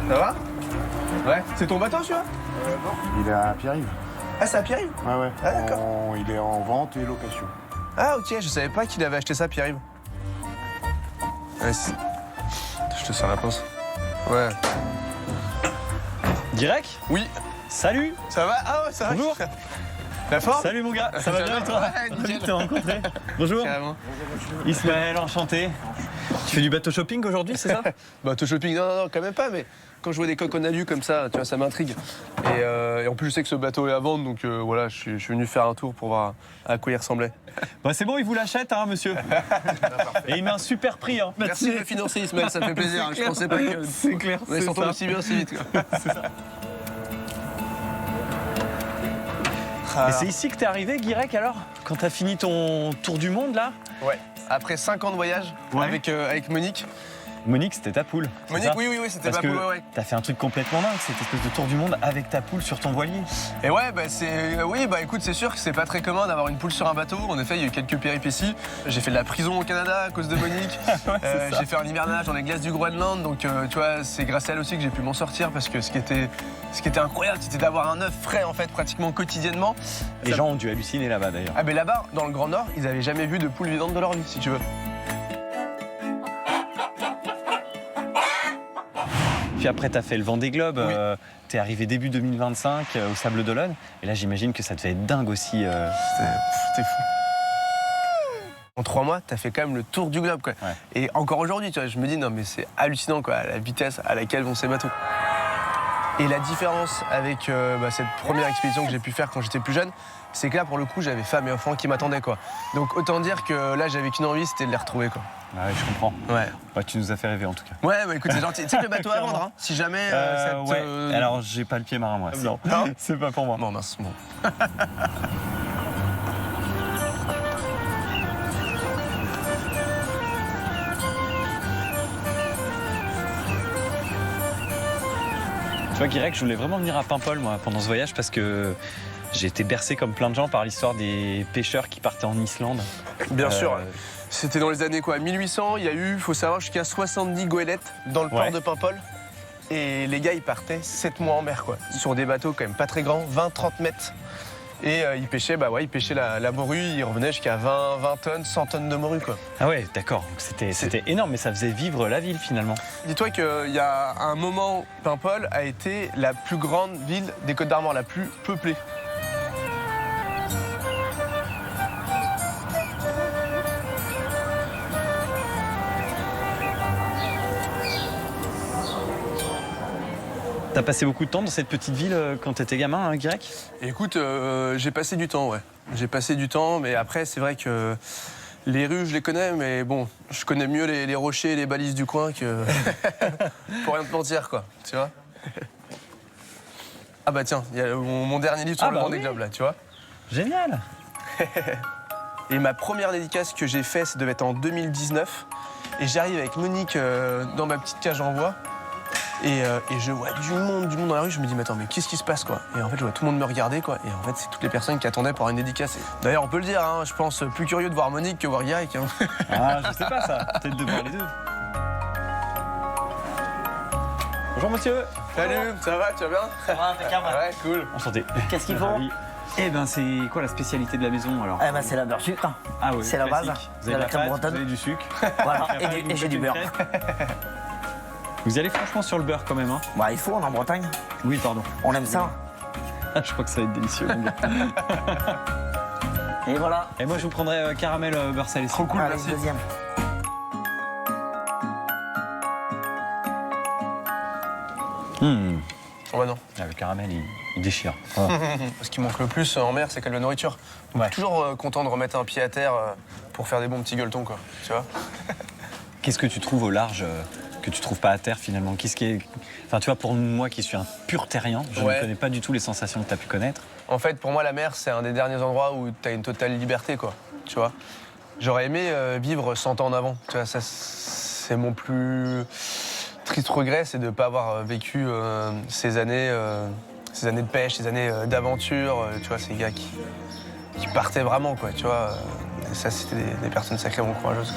Ça va? Ouais. C'est ton bateau, celui-là? Non. Il est à Pierre-Yves. Ah, c'est à Pierre-Yves? Ouais. Ah, d'accord. Il est en vente et location. Ah, ok, je savais pas qu'il avait acheté ça, Pierre-Yves. Ouais, je te sers la pince. Ouais. Direct? Oui. Salut. Ça va? Ah ouais, ça va. Bonjour. La forme? Salut mon gars, ça va bien et toi? Ouais, nickel. Ravi de te rencontrer. Bonjour. Carrément. Ismaël, enchanté. Tu fais du bateau shopping aujourd'hui, c'est ça? Bateau shopping, non, quand même pas, mais quand je vois des coques en alu comme ça, tu vois, ça m'intrigue. Et en plus, je sais que ce bateau est à vendre, donc voilà, je suis venu faire un tour pour voir à quoi il ressemblait. Bah c'est bon, il vous l'achète, hein, monsieur. Et il met un super prix, hein. Merci de me financer, Ismaël, ça me fait plaisir. Hein. Je pensais pas que. C'est clair, On s'entend aussi bien, aussi vite. Quoi. Et c'est ici que t'es arrivé, Guirec, alors? Quand t'as fini ton tour du monde, là? Ouais. Après 5 ans de voyage avec Monique. Monique, c'était ta poule. Monique, oui, c'était ma poule, ouais. T'as fait un truc complètement dingue, cette espèce de tour du monde avec ta poule sur ton voilier. Et ouais, écoute, c'est sûr que c'est pas très commun d'avoir une poule sur un bateau. En effet, il y a eu quelques péripéties. J'ai fait de la prison au Canada à cause de Monique. J'ai fait un hivernage dans les glaces du Groenland, donc tu vois, c'est grâce à elle aussi que j'ai pu m'en sortir parce que ce qui était incroyable, c'était d'avoir un œuf frais en fait, pratiquement quotidiennement. Les gens ont dû halluciner là-bas d'ailleurs. Ah, mais là-bas, dans le Grand Nord, ils avaient jamais vu de poule vivante de leur vie, si tu veux. Puis après, t'as fait le Vendée Globe, Oui. T'es arrivé début 2025 au Sable d'Olonne. Et là, j'imagine que ça devait être dingue aussi. C'était fou. En 3 mois, t'as fait quand même le tour du globe, quoi. Ouais. Et encore aujourd'hui, tu vois, je me dis, non, mais c'est hallucinant, quoi, la vitesse à laquelle vont ces bateaux. Et la différence avec cette première expédition que j'ai pu faire quand j'étais plus jeune, c'est que là, pour le coup, j'avais femme et enfants qui m'attendaient, quoi. Donc autant dire que là, j'avais qu'une envie, c'était de les retrouver, quoi. Ouais, je comprends. Ouais. Ouais, tu nous as fait rêver en tout cas. Ouais, bah écoute, c'est gentil. Tu sais que le bateau à vendre, hein, si jamais Ouais. Alors, j'ai pas le pied marin, moi. Non. C'est pas pour moi. Bon, mince, bon. Tu vois, Guirec, je voulais vraiment venir à Paimpol, moi, pendant ce voyage, parce que j'ai été bercé, comme plein de gens, par l'histoire des pêcheurs qui partaient en Islande. Bien sûr. C'était dans les années 1800, il y a eu, faut savoir, jusqu'à 70 goélettes dans le port de Paimpol. Et les gars, ils partaient 7 mois en mer, quoi. Sur des bateaux quand même pas très grands, 20-30 mètres. Et ils pêchaient, la morue, ils revenaient jusqu'à 20 tonnes, 100 tonnes de morue, quoi. Ah ouais, d'accord. C'était énorme, mais ça faisait vivre la ville, finalement. Dis-toi qu'il y a un moment, Paimpol a été la plus grande ville des Côtes d'Armor, la plus peuplée. T'as passé beaucoup de temps dans cette petite ville quand t'étais gamin, hein, Guirec? Écoute, j'ai passé du temps, ouais. J'ai passé du temps, mais après, c'est vrai que les rues, je les connais, mais bon, je connais mieux les rochers et les balises du coin que... Pour rien te mentir, quoi, tu vois. Ah bah tiens, il y a mon dernier livre sur le Vendée Globe, là, tu vois. Génial. Et ma première dédicace que j'ai faite, ça devait être en 2019. Et j'arrive avec Monique dans ma petite cage en bois. Et je vois du monde dans la rue, je me dis mais attends, mais qu'est-ce qui se passe, quoi? Et en fait je vois tout le monde me regarder, quoi. Et en fait c'est toutes les personnes qui attendaient pour avoir une dédicace. D'ailleurs on peut le dire, hein, je pense plus curieux de voir Monique que voir Guirec, hein. Ah, je sais pas ça, peut-être de voir les deux. Bonjour monsieur. Salut, ça va, tu vas bien? Ça va, impeccable. Ouais, cool. Enchanté. Qu'est-ce qu'il faut? Eh ben c'est quoi la spécialité de la maison alors? Eh ben c'est la beurre sucre. Ah oui, c'est la base. Vous De avez la la crème pâte, bretonne. vous avez du sucre. Voilà, Après, et j'ai du vous beurre. mettez une crème. Vous y allez franchement sur le beurre quand même, hein? Bah il faut, on est en Bretagne. Oui, pardon. On aime ça. Je crois que ça va être délicieux, mon gars. Et voilà. Et moi je vous prendrai caramel beurre salé. Trop cool, Allez, merci. deuxième. Oh bah non. Ah, le caramel il déchire. Ce qui manque le plus en mer, c'est quand même la nourriture. Donc Ouais. toujours content de remettre un pied à terre pour faire des bons petits gueuletons, quoi. Tu vois? Qu'est-ce que tu trouves au large que tu trouves pas à terre finalement? Qu'est-ce qui est... Enfin tu vois, pour moi qui suis un pur terrien, je ne connais pas du tout les sensations que tu as pu connaître. En fait, pour moi, la mer, c'est un des derniers endroits où tu as une totale liberté, quoi. Tu vois? J'aurais aimé vivre 100 ans en avant. Tu vois, ça, c'est mon plus triste regret, c'est de ne pas avoir vécu ces années de pêche, ces années d'aventure. Tu vois, ces gars qui partaient vraiment, quoi. Tu vois? Et ça, c'était des personnes sacrément courageuses.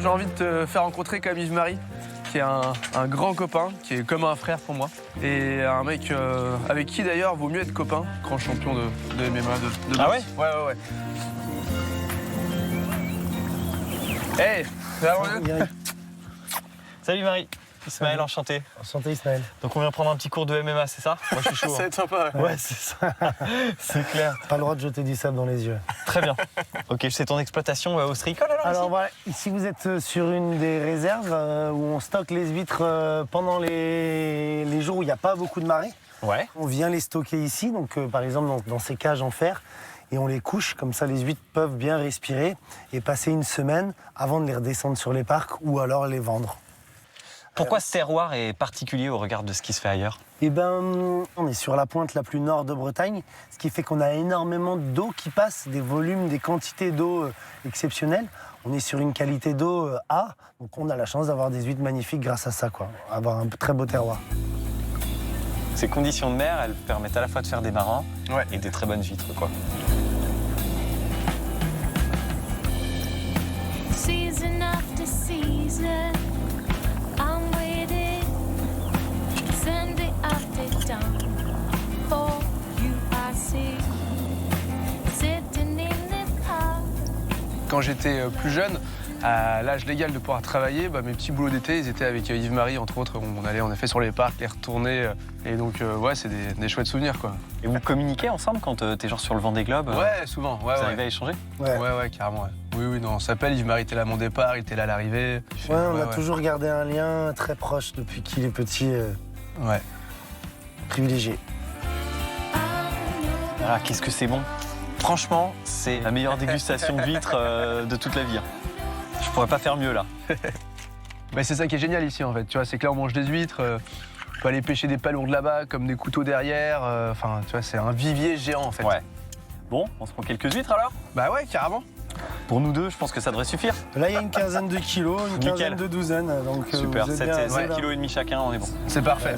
j'ai envie de te faire rencontrer quand même Yves-Marie, qui est un grand copain, qui est comme un frère pour moi. Et un mec avec qui d'ailleurs vaut mieux être copain, grand champion de MMA de Ah boxe. Ouais. Hey, ça va, Ronan ? Salut Marie, Ismaël, enchanté. Enchanté Ismaël. Donc on vient prendre un petit cours de MMA, c'est ça? Moi je suis chaud. Ça va être sympa. Ouais, c'est ça. C'est clair. Pas le droit de jeter du sable dans les yeux. Très bien. Ok, c'est ton exploitation ostréicole alors, Voilà, ici vous êtes sur une des réserves où on stocke les huîtres pendant les jours où il n'y a pas beaucoup de marée. Ouais. On vient les stocker ici, donc par exemple dans ces cages en fer, et on les couche, comme ça les huîtres peuvent bien respirer et passer une semaine avant de les redescendre sur les parcs ou alors les vendre. Pourquoi ce terroir est particulier au regard de ce qui se fait ailleurs? Eh ben, on est sur la pointe la plus nord de Bretagne, ce qui fait qu'on a énormément d'eau qui passe, des volumes, des quantités d'eau exceptionnelles. On est sur une qualité d'eau A, donc on a la chance d'avoir des huîtres magnifiques grâce à ça, quoi. Avoir un très beau terroir. Ces conditions de mer, elles permettent à la fois de faire des marins et des très bonnes huîtres, quoi. Season after season, I'm waiting, Sunday after dawn, for you I see, sitting in the park. Quand j'étais plus jeune, à l'âge légal de pouvoir travailler, mes petits boulots d'été, ils étaient avec Yves-Marie, entre autres. On allait en effet sur les parcs, les retourner. Et donc, ouais, c'est des chouettes souvenirs, quoi. Et vous communiquez ensemble quand t'es genre sur le Vendée Globe? Ouais, souvent. Ouais, Vous arrivez à échanger? Ouais, carrément. Ouais. Oui, non, on s'appelle. Yves-Marie était là à mon départ, il était là à l'arrivée. On a toujours gardé un lien très proche depuis qu'il est petit, privilégié. Ah, qu'est-ce que c'est bon! Franchement, c'est la meilleure dégustation d'huîtres de toute la vie. Je pourrais pas faire mieux là. C'est ça qui est génial ici, en fait. Tu vois, c'est que là, on mange des huîtres. On peut aller pêcher des palourdes là-bas, comme des couteaux derrière. Enfin, tu vois, c'est un vivier géant, en fait. Ouais. Bon, on se prend quelques huîtres alors? Bah ouais, carrément. Pour nous deux, je pense que ça devrait suffire. Là, il y a une quinzaine de kilos, une Nickel. quinzaine de douzaines. Donc, Super, vous êtes 7 bien assez, là. kg et demi chacun, on est bon. C'est parfait.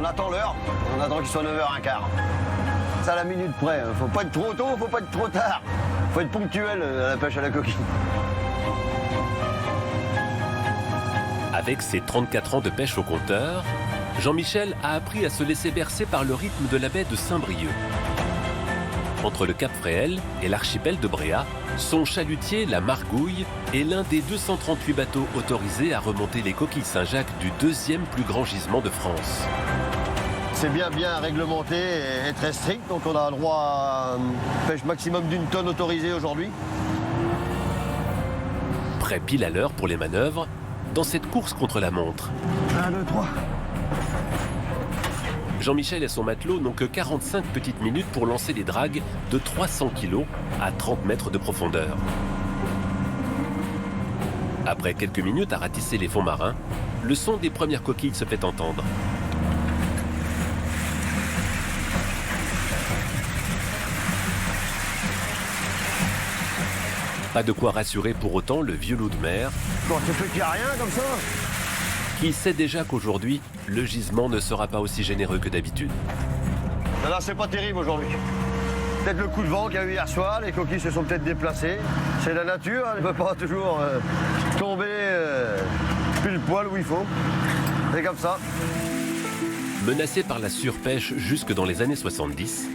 On attend l'heure, on attend qu'il soit 9h15. C'est à la minute près, faut pas être trop tôt, faut pas être trop tard. Faut être ponctuel à la pêche à la coquille. Avec ses 34 ans de pêche au compteur, Jean-Michel a appris à se laisser bercer par le rythme de la baie de Saint-Brieuc. Entre le Cap Fréhel et l'archipel de Bréhat, son chalutier, la Margouille, est l'un des 238 bateaux autorisés à remonter les coquilles Saint-Jacques du deuxième plus grand gisement de France. C'est bien réglementé et très strict, donc on a le droit à une pêche maximum d'une tonne autorisée aujourd'hui. Prêt pile à l'heure pour les manœuvres, dans cette course contre la montre. 1, 2, 3. Jean-Michel et son matelot n'ont que 45 petites minutes pour lancer des dragues de 300 kg à 30 mètres de profondeur. Après quelques minutes à ratisser les fonds marins, le son des premières coquilles se fait entendre. Pas de quoi rassurer pour autant le vieux loup de mer, Bon, tu fais qu'il n'y a rien comme ça. qui sait déjà qu'aujourd'hui, le gisement ne sera pas aussi généreux que d'habitude. Là, c'est pas terrible aujourd'hui. Peut-être le coup de vent qu'il y a eu hier soir, les coquilles se sont peut-être déplacées. C'est la nature, elle ne peut pas toujours tomber pile poil où il faut. C'est comme ça. Menacée par la surpêche jusque dans les années 70,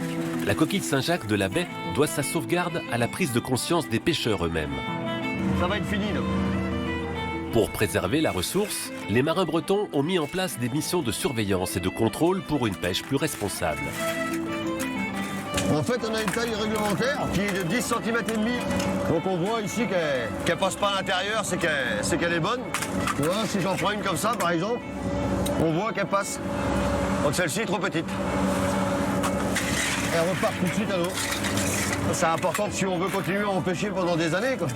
la coquille Saint-Jacques de la baie doit sa sauvegarde à la prise de conscience des pêcheurs eux-mêmes. Ça va être fini, là. Pour préserver la ressource, les marins bretons ont mis en place des missions de surveillance et de contrôle pour une pêche plus responsable. En fait, on a une taille réglementaire qui est de 10 cm et demi. Donc on voit ici qu'elle passe pas à l'intérieur, c'est qu'elle est bonne. Tu vois, si j'en prends une comme ça, par exemple, on voit qu'elle passe. Donc celle-ci est trop petite. Elle repart tout de suite à l'eau. C'est important si on veut continuer à en pêcher pendant des années, quoi.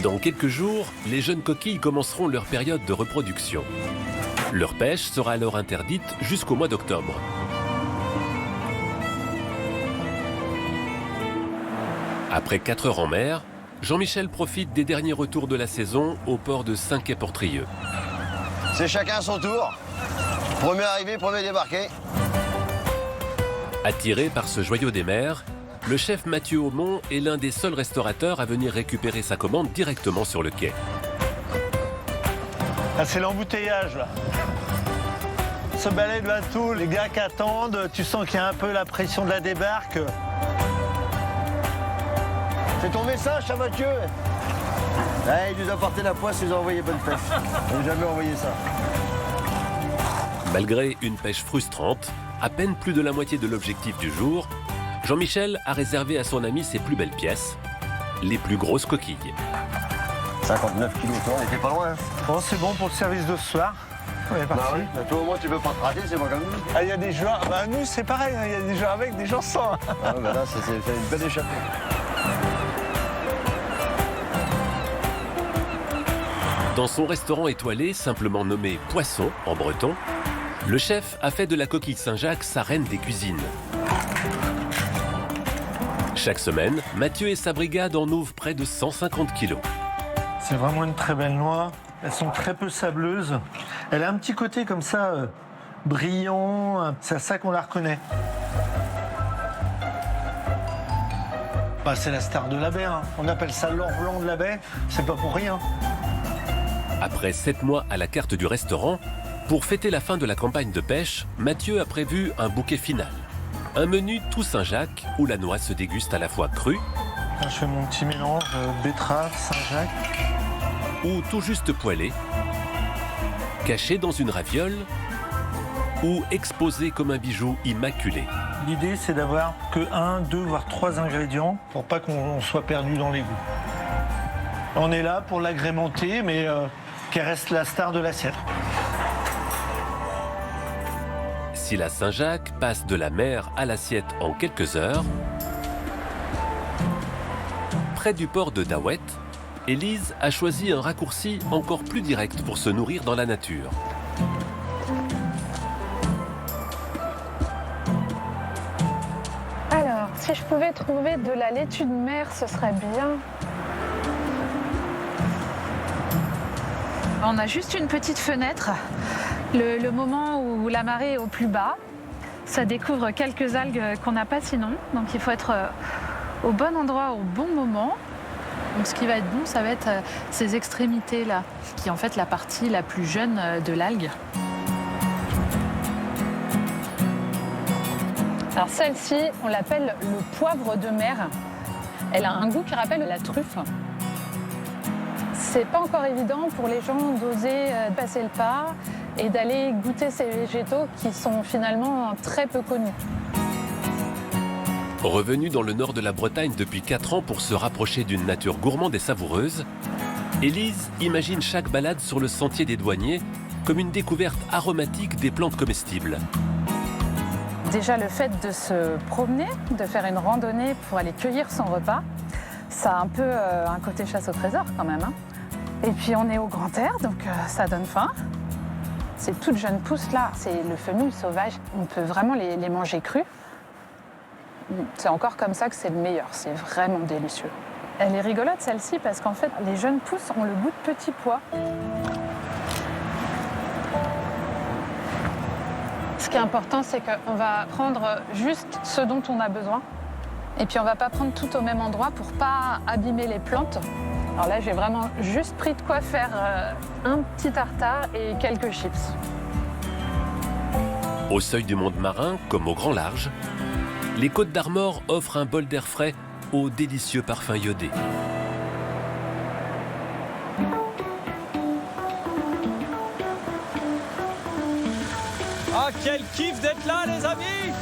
Dans quelques jours, les jeunes coquilles commenceront leur période de reproduction. Leur pêche sera alors interdite jusqu'au mois d'octobre. Après 4 heures en mer, Jean-Michel profite des derniers retours de la saison au port de Saint-Quay-Portrieux. C'est chacun son tour. Premier arrivé, premier débarqué. Attiré par ce joyau des mers, le chef Mathieu Aumont est l'un des seuls restaurateurs à venir récupérer sa commande directement sur le quai. Ah, c'est l'embouteillage là. Ce balai de bateau, les gars qui attendent, tu sens qu'il y a un peu la pression de la débarque. C'est ton message, ça, Mathieu? Ouais, il nous a porté la poisse, il nous a envoyé bonne pêche. On n'a jamais envoyé ça. Malgré une pêche frustrante, à peine plus de la moitié de l'objectif du jour, Jean-Michel a réservé à son ami ses plus belles pièces, les plus grosses coquilles. 59 kilos, toi, on était pas loin. Hein. Bon, c'est bon pour le service de ce soir. On est parti. Bah oui, bah toi au moins tu peux pas te rater, c'est pas comme nous. Ah, il y a des joueurs, bah nous c'est pareil, il y a des joueurs avec, des gens sans. Ah bah là, c'est une belle échappée. Dans son restaurant étoilé, simplement nommé Poisson en breton, le chef a fait de la coquille Saint-Jacques sa reine des cuisines. Chaque semaine, Mathieu et sa brigade en ouvrent près de 150 kilos. C'est vraiment une très belle noix. Elles sont très peu sableuses. Elle a un petit côté comme ça, brillant. C'est à ça qu'on la reconnaît. Bah, c'est la star de la baie. Hein. On appelle ça l'or blanc de la baie. C'est pas pour rien. Après 7 mois à la carte du restaurant, pour fêter la fin de la campagne de pêche, Mathieu a prévu un bouquet final. Un menu tout Saint-Jacques où la noix se déguste à la fois crue. Je fais mon petit mélange betterave, Saint-Jacques. Ou tout juste poêlée, cachée dans une raviole ou exposée comme un bijou immaculé. L'idée, c'est d'avoir que 1, 2, voire 3 ingrédients pour pas qu'on soit perdu dans les goûts. On est là pour l'agrémenter, mais qu'elle reste la star de l'assiette. Si la Saint-Jacques passe de la mer à l'assiette en quelques heures, près du port de Daouet, Élise a choisi un raccourci encore plus direct pour se nourrir dans la nature. Alors, si je pouvais trouver de la laitue de mer, ce serait bien. On a juste une petite fenêtre, le moment où la marée est au plus bas. Ça découvre quelques algues qu'on n'a pas sinon, donc il faut être au bon endroit au bon moment. Donc ce qui va être bon, ça va être ces extrémités-là, qui est en fait la partie la plus jeune de l'algue. Alors celle-ci, on l'appelle le poivre de mer. Elle a un goût qui rappelle la truffe. C'est pas encore évident pour les gens d'oser passer le pas et d'aller goûter ces végétaux qui sont finalement très peu connus. Revenue dans le nord de la Bretagne depuis 4 ans pour se rapprocher d'une nature gourmande et savoureuse, Élise imagine chaque balade sur le sentier des douaniers comme une découverte aromatique des plantes comestibles. Déjà le fait de se promener, de faire une randonnée pour aller cueillir son repas, ça a un peu un côté chasse au trésor quand même. Hein. Et puis on est au grand air, donc ça donne faim. Ces toutes jeunes pousses là, c'est le fenouil sauvage. On peut vraiment les manger crus. C'est encore comme ça que c'est le meilleur, c'est vraiment délicieux. Elle est rigolote celle-ci parce qu'en fait, les jeunes pousses ont le goût de petits pois. Ce qui est important, c'est qu'on va prendre juste ce dont on a besoin. Et puis on va pas prendre tout au même endroit pour pas abîmer les plantes. Alors là, j'ai vraiment juste pris de quoi faire un petit tartare et quelques chips. Au seuil du monde marin, comme au grand large, les Côtes d'Armor offrent un bol d'air frais au délicieux parfum iodé. Ah, quel kiff d'être là, les amis!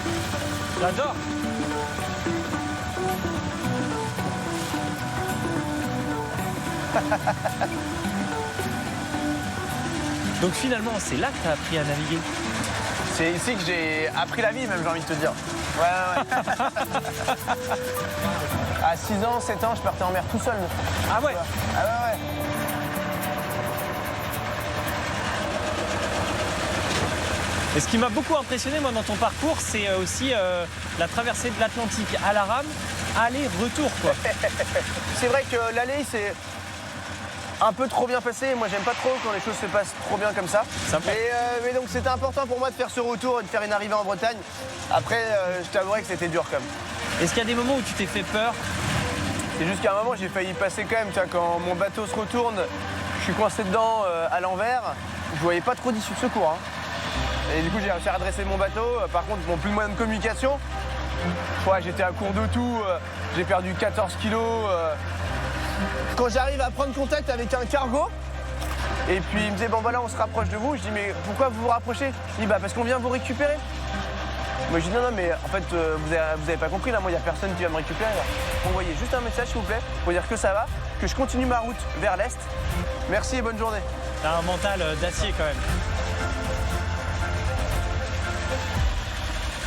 J'adore! Donc finalement, c'est là que tu as appris à naviguer? C'est ici que j'ai appris la vie, même, j'ai envie de te dire. Ouais. À 6 ans, 7 ans, je partais en mer tout seul. Ah ouais? Ah ouais. Et ce qui m'a beaucoup impressionné, moi, dans ton parcours, c'est aussi la traversée de l'Atlantique à la rame, aller-retour, quoi. C'est vrai que l'allée, c'est un peu trop bien passé. Moi, j'aime pas trop quand les choses se passent trop bien comme ça. Mais donc, c'était important pour moi de faire ce retour et de faire une arrivée en Bretagne. Après, je t'avouerai que c'était dur quand même. Est-ce qu'il y a des moments où tu t'es fait peur? C'est juste qu'à un moment, j'ai failli passer quand même. Tu vois, quand mon bateau se retourne, je suis coincé dedans à l'envers. Je voyais pas trop d'issue de secours. Hein. Et du coup, j'ai réussi à redresser mon bateau. Par contre, bon, plus de moyens de communication. Ouais, j'étais à court de tout. J'ai perdu 14 kilos. Quand j'arrive à prendre contact avec un cargo, et puis il me disait, bon voilà, on se rapproche de vous. Je dis, mais pourquoi vous vous rapprochez? Il dit, bah parce qu'on vient vous récupérer. Moi je dis, non, mais en fait, vous avez pas compris, là, moi, il n'y a personne qui va me récupérer. Là. Envoyez juste un message, s'il vous plaît, pour dire que ça va, que je continue ma route vers l'Est. Merci et bonne journée. T'as un mental d'acier, quand même.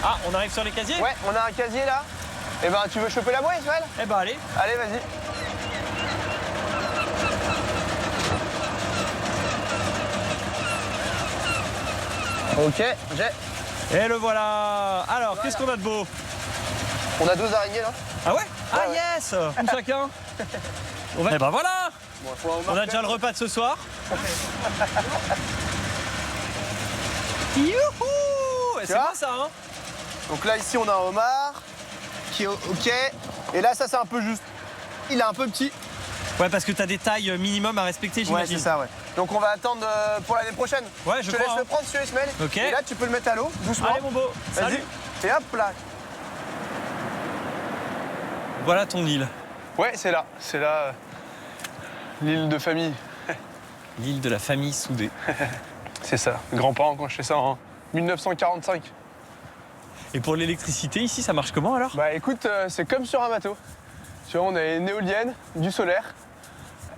Ah, on arrive sur les casiers? Ouais, on a un casier, là. Eh ben, tu veux choper la bouée, Ismaël? Eh ben, allez. Allez, vas-y. Ok, j'ai. Et le voilà. Alors, qu'est-ce qu'on a de beau? On a 2 araignées là. Ah ouais? Ah ouais. yes. Une chacun. Et ben voilà. Bon, on a déjà le repas de ce soir. Youhou. C'est bon ça, hein? Donc là, ici, on a un homard qui est ok. Et là, ça, c'est un peu juste. Il est un peu petit. Ouais, parce que t'as des tailles minimum à respecter, j'imagine. Ouais, c'est ça, ouais. Donc on va attendre pour l'année prochaine. Ouais, je te crois, laisse hein. le prendre, celui Ismaël. Ok. Et là, tu peux le mettre à l'eau, doucement. Allez, mon beau. Vas-y. Salut. Et hop là. Voilà ton île. Ouais, c'est là. C'est là. L'île de famille. L'île de la famille soudée. C'est ça. Grands-parents, quand je fais ça en 1945. Et pour l'électricité, ici, ça marche comment alors? Bah écoute, c'est comme sur un bateau. Tu vois, on a une éolienne, du solaire,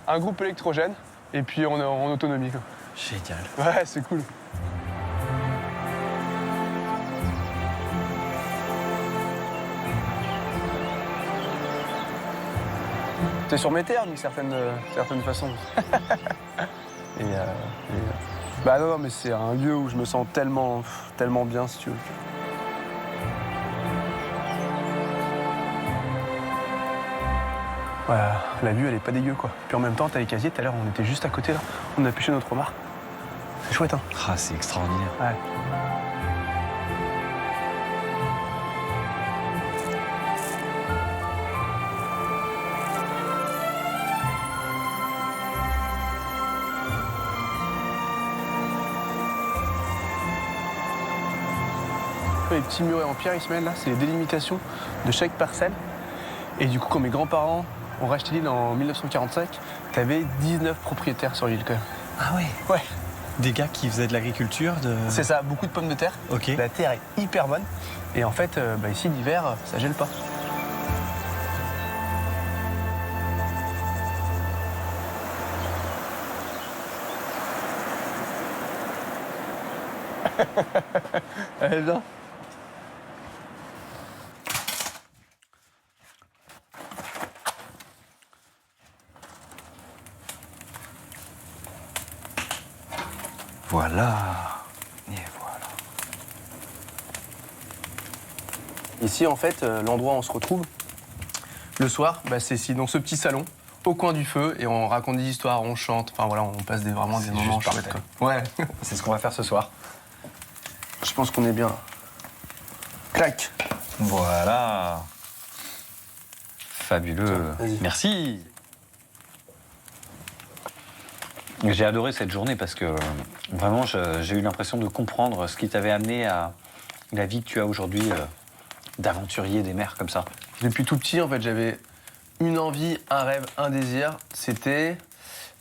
un groupe électrogène, et puis on est en autonomie, quoi. Génial. Ouais, c'est cool. T'es sur mes terres d'une certaine façon. Bah non, mais c'est un lieu où je me sens tellement bien, si tu veux. Voilà, la vue, elle est pas dégueu, quoi. Puis en même temps, t'as les casiers, tout à l'heure, on était juste à côté, là. On a pêché notre homard. C'est chouette, hein? Ah, c'est extraordinaire. Ouais. Les petits murets en pierre, Ismaël, là, c'est les délimitations de chaque parcelle. Et du coup, quand mes grands-parents ont racheté l'île en 1945, t'avais 19 propriétaires sur l'île, quand même. Ah ouais? Ouais. Des gars qui faisaient de l'agriculture de... C'est ça, beaucoup de pommes de terre. Ok. La terre est hyper bonne. Et en fait, ici, l'hiver, ça gèle pas. Allez, viens. Voilà. Et voilà. Ici, en fait, l'endroit où on se retrouve, le soir, c'est ici, dans ce petit salon, au coin du feu, et on raconte des histoires, on chante, enfin voilà, on passe vraiment des moments chouettes, quoi. Ouais, C'est ce qu'on va faire ce soir. je pense qu'on est bien. Clac. Voilà. Fabuleux. Vas-y. Merci. J'ai adoré cette journée parce que vraiment, j'ai eu l'impression de comprendre ce qui t'avait amené à la vie que tu as aujourd'hui d'aventurier des mers comme ça. Depuis tout petit, en fait, j'avais une envie, un rêve, un désir, c'était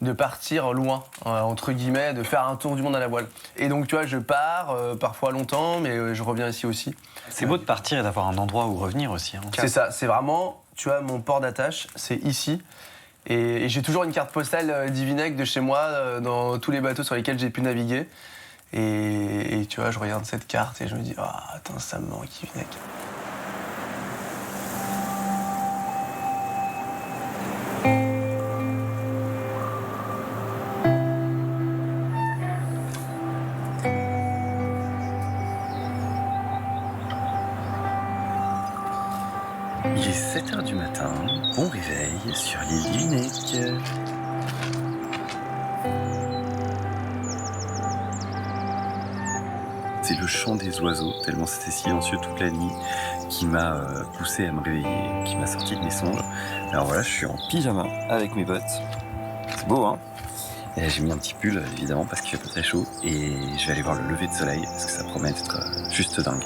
de partir loin, entre guillemets, de faire un tour du monde à la voile. Et donc, tu vois, je pars, parfois longtemps, mais je reviens ici aussi. C'est beau de partir et d'avoir un endroit où revenir aussi. Hein. C'est ça, c'est vraiment, tu vois, mon port d'attache, c'est ici. Et j'ai toujours une carte postale d'Ivinec de chez moi, dans tous les bateaux sur lesquels j'ai pu naviguer. Et tu vois, je regarde cette carte et je me dis, ah, attends, ça me manque, Ivinec. Il est 7h du matin, bon réveil sur l'île d'Unique. C'est le chant des oiseaux, tellement c'était silencieux toute la nuit, qui m'a poussé à me réveiller, qui m'a sorti de mes songes. Alors voilà, je suis en pyjama avec mes bottes. C'est beau, hein? Et j'ai mis un petit pull, évidemment, parce qu'il fait pas très chaud. Et je vais aller voir le lever de soleil, parce que ça promet d'être juste dingue.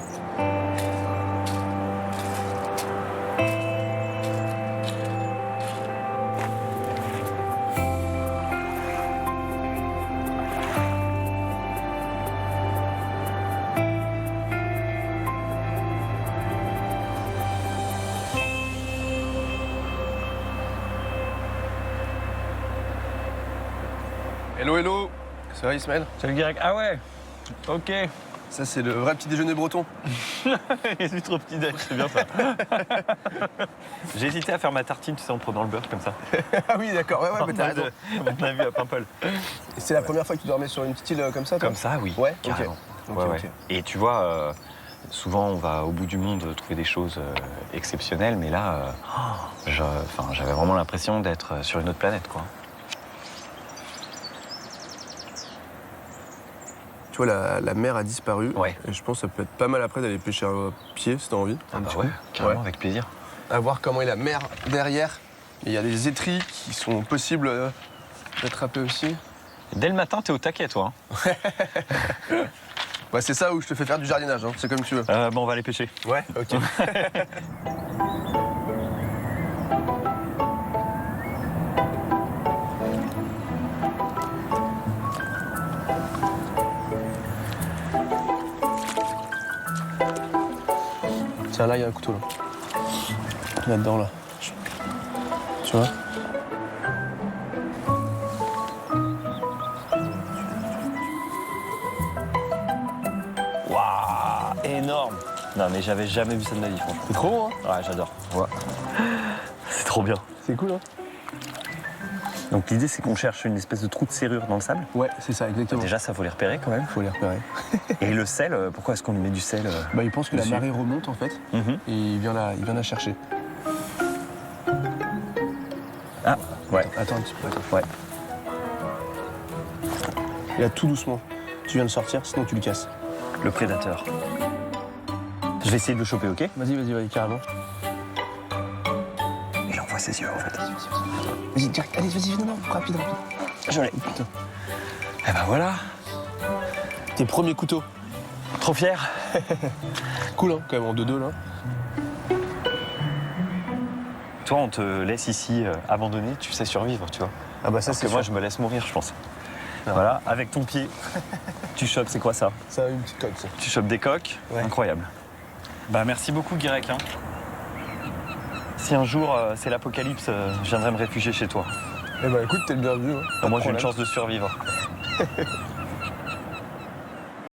Hello, hello. Ça va, Ismaël? Salut Guirec. Ah ouais. Ok. Ça, c'est le vrai petit déjeuner breton. C'est trop petit déj, c'est bien ça. J'ai hésité à faire ma tartine, tu sais, en prenant le beurre comme ça. Ah oui, d'accord. Ouais, mais t'as raison. On l'a vu à Paimpol. Et c'est la première fois que tu dormais sur une petite île comme ça, toi? Comme ça, oui. Ouais, carrément. ok. Ouais, Ok, ouais. ok. Et tu vois, souvent on va au bout du monde trouver des choses exceptionnelles, mais là, j'avais vraiment l'impression d'être sur une autre planète, quoi. Tu vois, la mer a disparu. Ouais. Et je pense que ça peut être pas mal après d'aller pêcher à pied, si t'as envie. Ah Un bah petit ouais, coup. carrément, Ouais. avec plaisir. À voir comment est la mer derrière. Et il y a des étris qui sont possibles d'attraper aussi. Dès le matin, t'es au taquet, toi. Ouais, c'est ça où je te fais faire du jardinage, hein. C'est comme tu veux. Bon, on va aller pêcher. Ouais, ok. Tiens, là, il y a un couteau, là. Là-dedans, là. Tu vois? Waouh, énorme. Non, mais j'avais jamais vu ça de ma vie, franchement. C'est trop bon, hein? Ouais, j'adore. Ouais. C'est trop bien. C'est cool, hein? Donc l'idée, c'est qu'on cherche une espèce de trou de serrure dans le sable. Ouais, c'est ça, exactement. Déjà, ça faut les repérer quand même. Faut les repérer. Et le sel, pourquoi est-ce qu'on lui met du sel Bah, il pense que dessus la marée remonte, en fait, Mhm. et il vient la chercher. Ah, ouais. Attends un petit peu, attends. Ouais. Et là, tout doucement. Tu viens de sortir, sinon tu le casses. Le prédateur. Je vais essayer de le choper, ok? Vas-y, carrément. Il envoie ses yeux, en fait. Vas-y, direct, allez, vas-y, non, rapide. Je l'ai. Eh ben voilà. Tes premiers couteaux. Trop fier. Cool, hein, quand même, en 2-2, là. Toi, on te laisse ici abandonné, tu sais survivre, tu vois. Ah bah ça, Parce que moi, je me laisse mourir, je pense. Voilà, avec ton pied, tu chopes, c'est quoi ça? Ça a une petite coque, ça. Tu chopes des coques, Ouais. incroyable. Bah merci beaucoup, Guirec. Hein. Si un jour c'est l'apocalypse, je viendrai me réfugier chez toi. Eh bah écoute, t'es le bienvenu. Hein. Moi, j'ai une problème. chance de survivre.